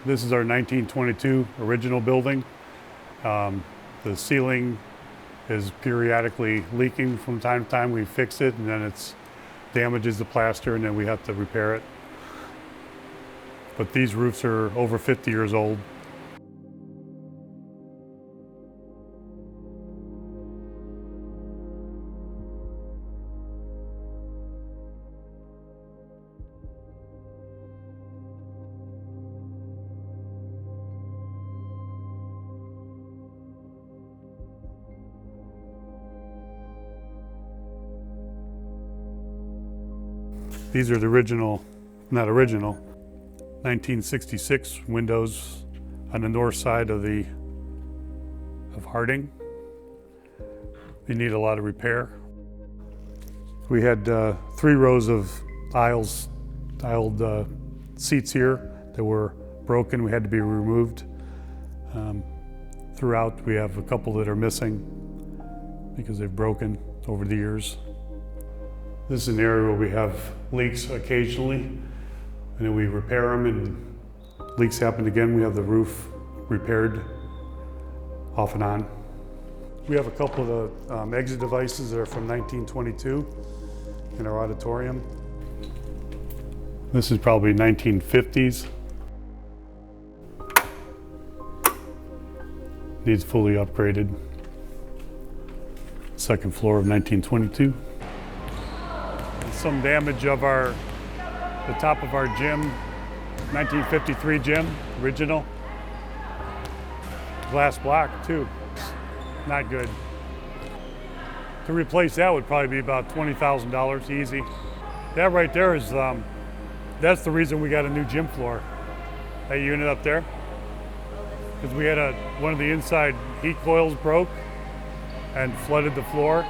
This is our 1922 original building. The ceiling is periodically leaking from time to time. We fix it and then it damages the plaster and then we have to repair it. But these roofs are over 50 years old. These are the not original, 1966 windows on the north side of Harding. They need a lot of repair. We had 3 rows of tiled seats here that were broken. We had to be removed. Throughout, we have a couple that are missing because they've broken over the years. This is an area where we have leaks occasionally, and then we repair them, and leaks happen again. We have the roof repaired off and on. We have a couple of exit devices that are from 1922 in our auditorium. This is probably 1950s. Needs fully upgraded. Second floor of 1922. Some damage of the top of our gym, 1953 gym, original. Glass block too, not good. To replace that would probably be about $20,000 easy. That right there is, that's the reason we got a new gym floor. That unit up there. Because we had one of the inside heat coils broke and flooded the floor.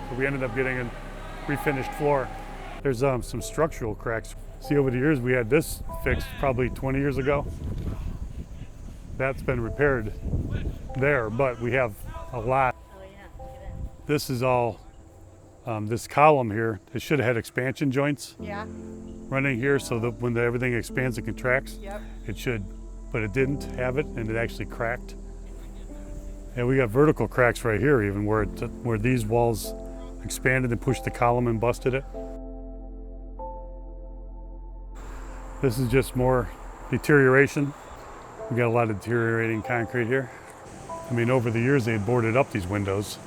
So we ended up getting a refinished floor. There's some structural cracks. See, over the years, we had this fixed probably 20 years ago. That's been repaired there, but we have a lot. Oh yeah, look at that. This is all, this column here, it should have had expansion joints running here so that when everything expands and contracts, it should, but it didn't have it and it actually cracked. And we got vertical cracks right here even where these walls expanded and pushed the column and busted it. This is just more deterioration. We got a lot of deteriorating concrete here. I mean, over the years they had boarded up these windows.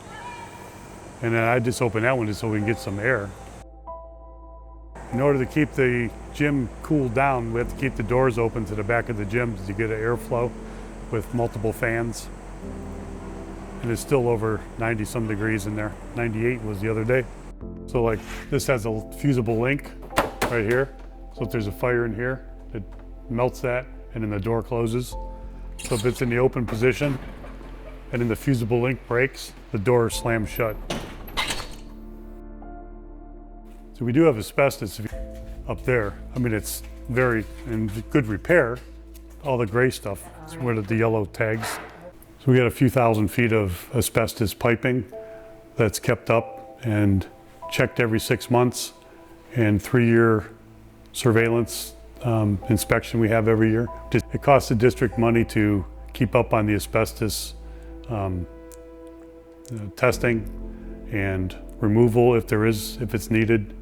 And then I just opened that window so we can get some air. In order to keep the gym cooled down, we have to keep the doors open to the back of the gym to get an airflow with multiple fans. And it's still over 90 some degrees in there. 98 was the other day. So like this has a fusible link right here. So if there's a fire in here, it melts that and then the door closes. So if it's in the open position and then the fusible link breaks, the door slams shut. So we do have asbestos up there. I mean, it's very in good repair. All the gray stuff is where the yellow tags. So we got a few thousand feet of asbestos piping that's kept up and checked every 6 months, and 3-year surveillance inspection we have every year. It costs the district money to keep up on the asbestos testing and removal if it's needed.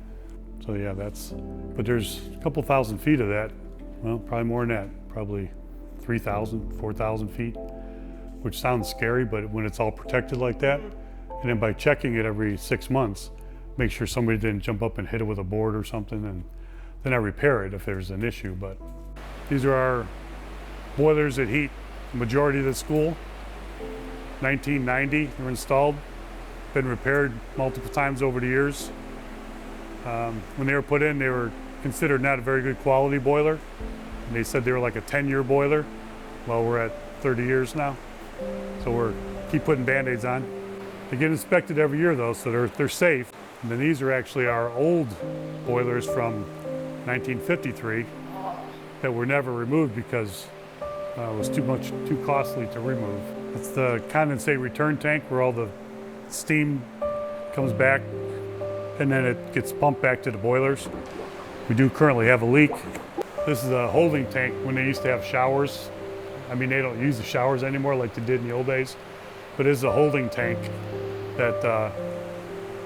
So yeah, but there's a couple thousand feet of that. Well, probably more than that, probably 3,000, 4,000 feet, which sounds scary, but when it's all protected like that, and then by checking it every 6 months, make sure somebody didn't jump up and hit it with a board or something, and then I repair it if there's an issue. But these are our boilers that heat the majority of the school. 1990 they were installed, been repaired multiple times over the years. When they were put in, they were considered not a very good quality boiler. And they said they were like a 10-year boiler. Well, we're at 30 years now. So we're keep putting Band-Aids on. They get inspected every year though, so they're safe. And then these are actually our old boilers from 1953 that were never removed because it was too costly to remove. It's the condensate return tank where all the steam comes back and then it gets pumped back to the boilers. We do currently have a leak This is a holding tank when they used to have showers. I mean, they don't use the showers anymore like they did in the old days, but it is a holding tank that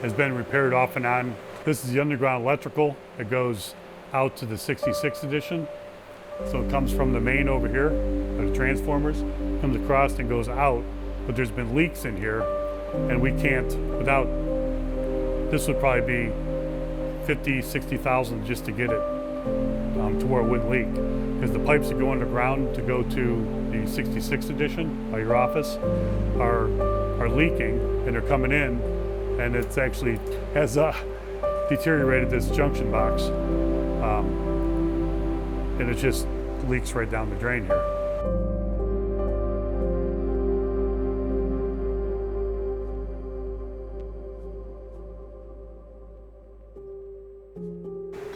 has been repaired off and on. This is the underground electrical that goes out to the 66 edition. So it comes from the main over here, the transformers, comes across and goes out, but there's been leaks in here, and we can't, without, this would probably be 50, 60,000 just to get it to where it wouldn't leak. Because the pipes that go underground to go to the 66 edition by your office are leaking, and they're coming in, and it's actually has deteriorated this junction box. And it just leaks right down the drain here.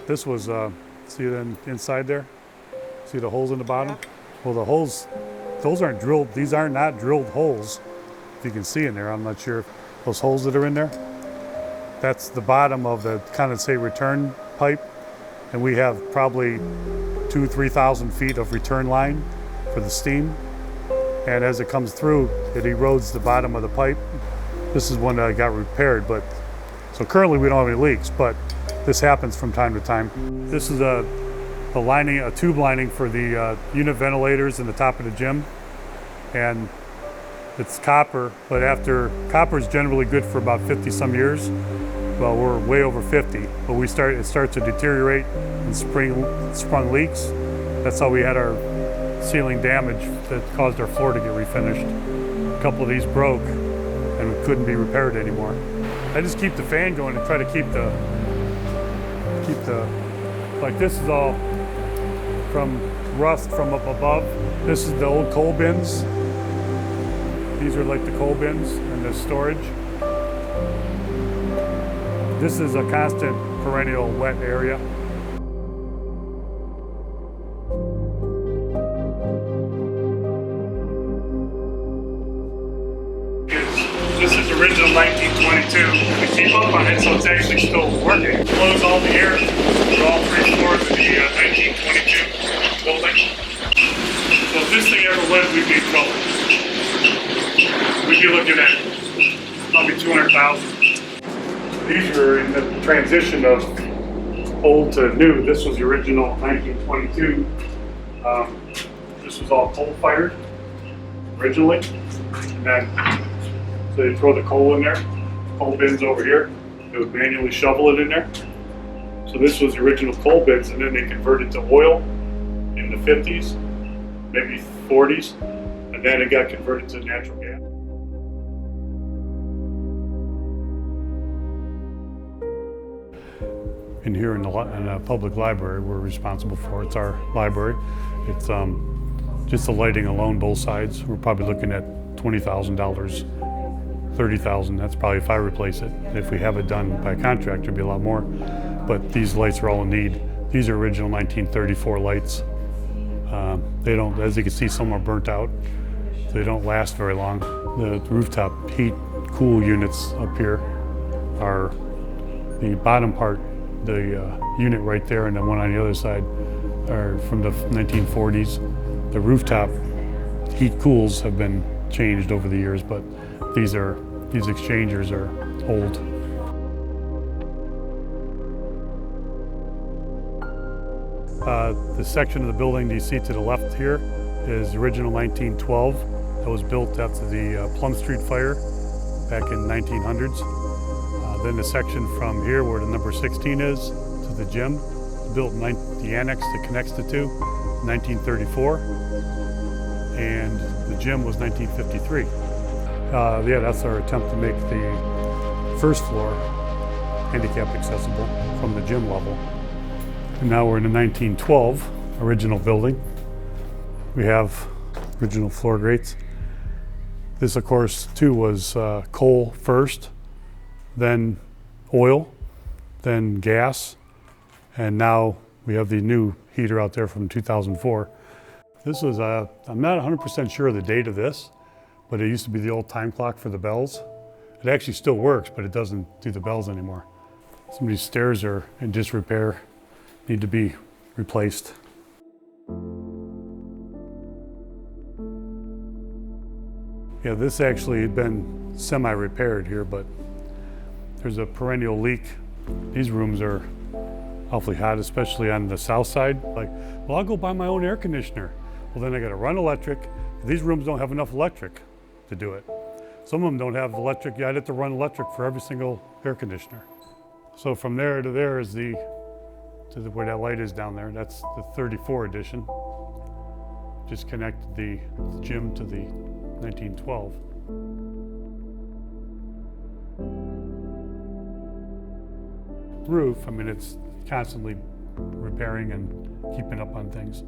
This was, see then inside there? See the holes in the bottom? Well, the holes, those aren't drilled, these are not drilled holes. If you can see in there, I'm not sure if those holes that are in there. That's the bottom of the condensate return pipe. And we have probably 2,000 to 3,000 feet of return line for the steam. And as it comes through, it erodes the bottom of the pipe. This is one that got repaired, but so currently we don't have any leaks, but this happens from time to time. This is a lining, a tube lining for the unit ventilators in the top of the gym. And it's copper, but copper is generally good for about 50 some years. Well, we're way over 50, but it starts to deteriorate and sprung leaks. That's how we had our ceiling damage that caused our floor to get refinished. A couple of these broke and couldn't be repaired anymore. I just keep the fan going and try to keep the, like this is all from rust from up above. This is the old coal bins. These are like the coal bins and the storage. This is a constant perennial wet area. This is original 1922. We keep up on it, so it's actually still working. Close all the air through all 3 floors of the 1922 building. So if this thing ever went, we'd be in trouble. We'd be looking at probably 200,000. These are in the transition of old to new. This was the original 1922. This was all coal fired originally. And then, so they throw the coal in there, coal bins over here. They would manually shovel it in there. So this was the original coal bins, and then they converted to oil in the 50s, maybe 40s, and then it got converted to natural gas. In here in the public library, we're responsible for. It's our library. It's just the lighting alone, both sides. We're probably looking at $20,000, $30,000. That's probably if I replace it. If we have it done by contract, it'd be a lot more. But these lights are all in need. These are original 1934 lights. They don't, as you can see, some are burnt out. So they don't last very long. The rooftop heat cool units up here are the bottom part. The unit right there and the one on the other side are from the 1940s. The rooftop heat cools have been changed over the years, but these exchangers are old. The section of the building you see to the left here is original 1912. That was built after the Plum Street fire back in 1900s. Then the section from here where the number 16 is to the gym, built the annex that connects the two, 1934, and the gym was 1953. Yeah, that's our attempt to make the first floor handicap accessible from the gym level. And now we're in the 1912 original building. We have original floor grates. This, of course, too, was coal first, then oil, then gas, and now we have the new heater out there from 2004. This was, I'm not 100% sure of the date of this, but it used to be the old time clock for the bells. It actually still works, but it doesn't do the bells anymore. Some of these stairs are in disrepair, need to be replaced. Yeah, this actually had been semi-repaired here, but there's a perennial leak. These rooms are awfully hot, especially on the south side. Like, well, I'll go buy my own air conditioner. Well, then I gotta run electric. These rooms don't have enough electric to do it. Some of them don't have electric. I'd have to run electric for every single air conditioner. So from there to there is where that light is down there. That's the 34 edition. Just connected the gym to the 1912. Roof, I mean, it's constantly repairing and keeping up on things.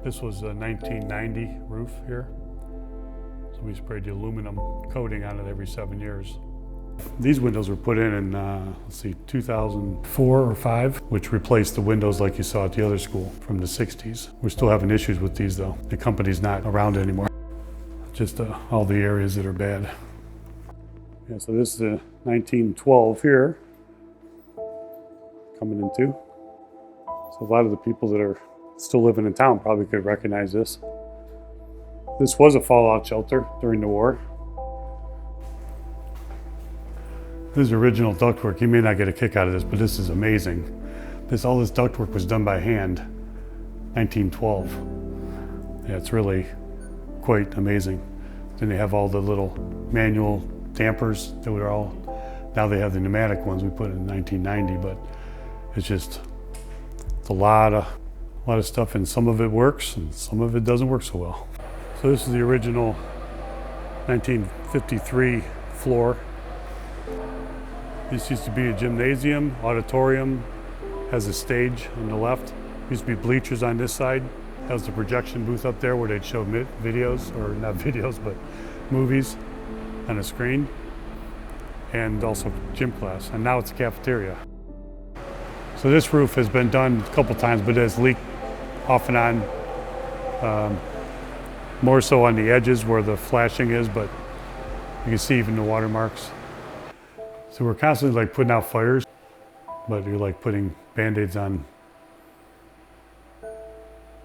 This was a 1990 roof here. So we sprayed the aluminum coating on it every 7 years. These windows were put in let's see, 2004 or 5, which replaced the windows like you saw at the other school from the 60s. We're still having issues with these though. The company's not around anymore. Just all the areas that are bad. Yeah, so this is the 1912 here, coming in too. So a lot of the people that are still living in town probably could recognize this. This was a fallout shelter during the war. This is original ductwork. You may not get a kick out of this, but this is amazing. All this ductwork was done by hand, 1912. Yeah, it's really quite amazing. Then they have all the little manual dampers that were all, now they have the pneumatic ones we put in 1990, but it's a lot of stuff, and some of it works and some of it doesn't work so well. So this is the original 1953 floor. This used to be a gymnasium, auditorium, has a stage on the left. Used to be bleachers on this side. That was the projection booth up there where they'd show videos, or not videos, but movies on a screen. And also gym class, and now it's a cafeteria. So this roof has been done a couple times, but it has leaked off and on. More so on the edges where the flashing is, but you can see even the watermarks. So we're constantly like putting out fires, but you're like putting Band-Aids on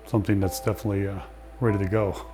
something that's definitely ready to go.